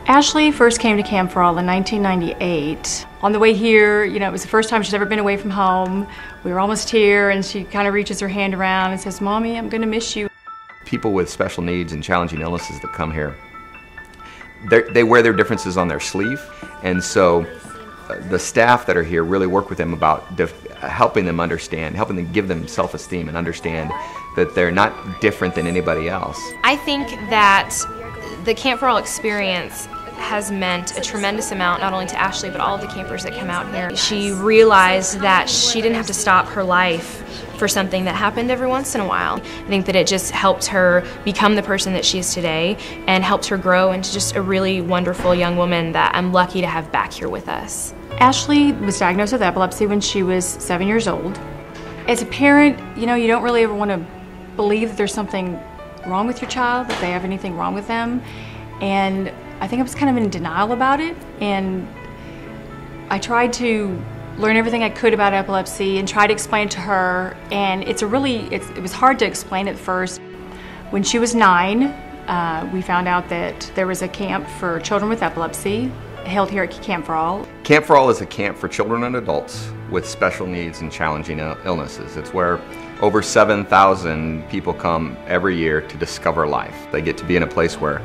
Ashley first came to Camp for All in 1998. On the way here, it was the first time she's ever been away from home. We were almost here, and she kind of reaches her hand around and says, "Mommy, I'm going to miss you." People with special needs and challenging illnesses that come here, they wear their differences on their sleeve, and so the staff that are here really work with them about helping them understand, helping them give them self-esteem and understand that they're not different than anybody else. I think that the Camp for All experience has meant a tremendous amount, not only to Ashley, but all of the campers that come out here. She realized that she didn't have to stop her life for something that happened every once in a while. I think that it just helped her become the person that she is today and helped her grow into just a really wonderful young woman that I'm lucky to have back here with us. Ashley was diagnosed with epilepsy when she was 7 years old. As a parent, you don't really ever want to believe that there's something wrong with your child, that they have anything wrong with them. And I think I was kind of in denial about it, and I tried to learn everything I could about epilepsy and try to explain it to her, and it was hard to explain at first. When she was 9, we found out that there was a camp for children with epilepsy held here at Camp for All. Camp for All is a camp for children and adults with special needs and challenging illnesses. It's where over 7,000 people come every year to discover life. They get to be in a place where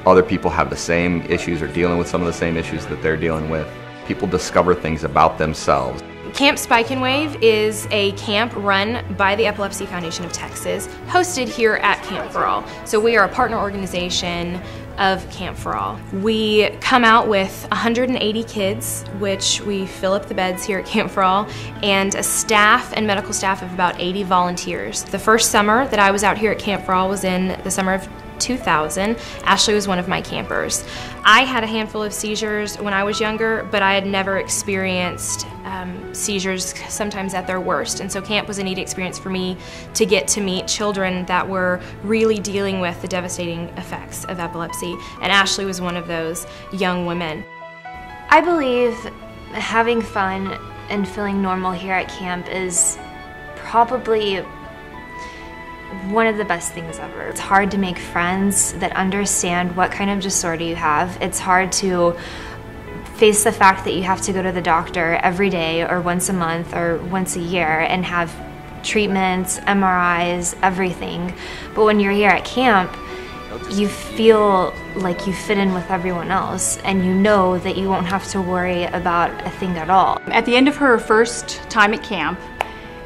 other people have the same issues or dealing with some of the same issues that they're dealing with. People discover things about themselves. Camp Spike and Wave is a camp run by the Epilepsy Foundation of Texas, hosted here at Camp for All. So we are a partner organization of Camp for All. We come out with 180 kids, which we fill up the beds here at Camp for All, and a staff and medical staff of about 80 volunteers. The first summer that I was out here at Camp for All was in the summer of 2000. Ashley was one of my campers. I had a handful of seizures when I was younger, but I had never experienced seizures sometimes at their worst, and so camp was a neat experience for me to get to meet children that were really dealing with the devastating effects of epilepsy, and Ashley was one of those young women. I believe having fun and feeling normal here at camp is probably one of the best things ever. It's hard to make friends that understand what kind of disorder you have. It's hard to face the fact that you have to go to the doctor every day or once a month or once a year and have treatments, MRIs, everything. But when you're here at camp, you feel like you fit in with everyone else, and you know that you won't have to worry about a thing at all. At the end of her first time at camp,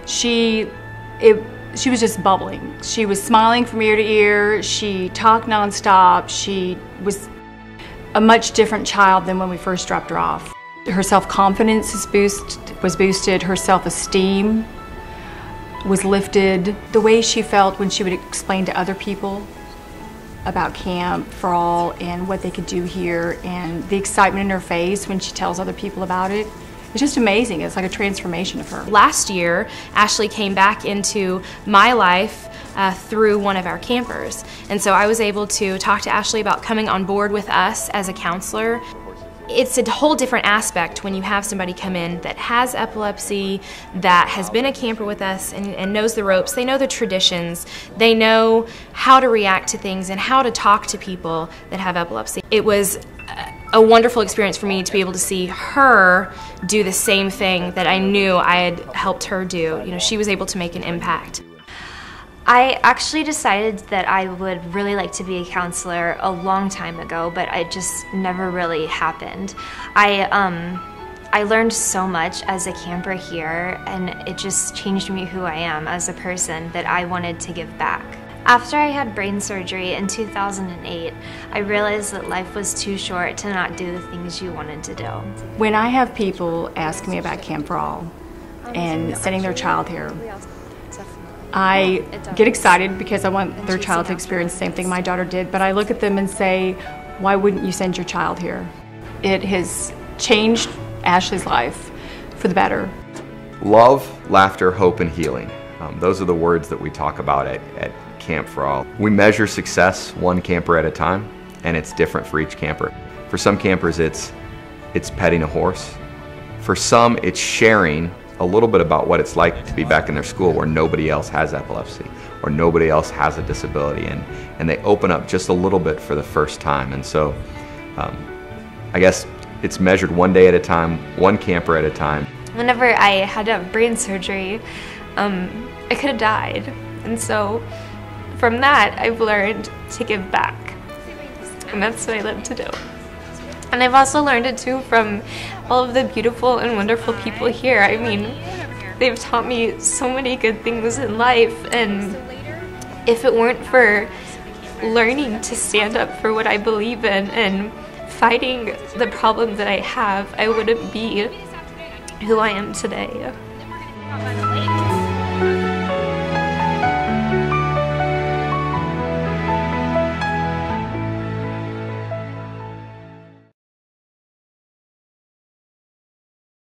she was just bubbling. She was smiling from ear to ear. She talked nonstop. She was a much different child than when we first dropped her off. Her self-confidence was boosted. Her self-esteem was lifted. The way she felt when she would explain to other people about Camp for All and what they could do here, and the excitement in her face when she tells other people about it. It's just amazing. It's like a transformation of her. Last year, Ashley came back into my life through one of our campers. And so I was able to talk to Ashley about coming on board with us as a counselor. It's a whole different aspect when you have somebody come in that has epilepsy, that has been a camper with us and knows the ropes. They know the traditions. They know how to react to things and how to talk to people that have epilepsy. It was a wonderful experience for me to be able to see her do the same thing that I knew I had helped her do. She was able to make an impact. I actually decided that I would really like to be a counselor a long time ago, but it just never really happened. I learned so much as a camper here, and it just changed me who I am as a person, that I wanted to give back. After I had brain surgery in 2008, I realized that life was too short to not do the things you wanted to do. When I have people ask me about Camp for All and sending their child here, I get excited because I want their child to experience the same thing my daughter did, but I look at them and say, why wouldn't you send your child here? It has changed Ashley's life for the better. Love, laughter, hope, and healing. Those are the words that we talk about at Camp for All. We measure success one camper at a time, and it's different for each camper. For some campers, it's petting a horse. For some, it's sharing a little bit about what it's like to be back in their school where nobody else has epilepsy or nobody else has a disability, and they open up just a little bit for the first time. And so I guess it's measured one day at a time, one camper at a time. Whenever I had to have brain surgery, I could have died. And so from that, I've learned to give back. And that's what I live to do. And I've also learned it too from all of the beautiful and wonderful people here. I mean, they've taught me so many good things in life, and if it weren't for learning to stand up for what I believe in and fighting the problems that I have, I wouldn't be who I am today.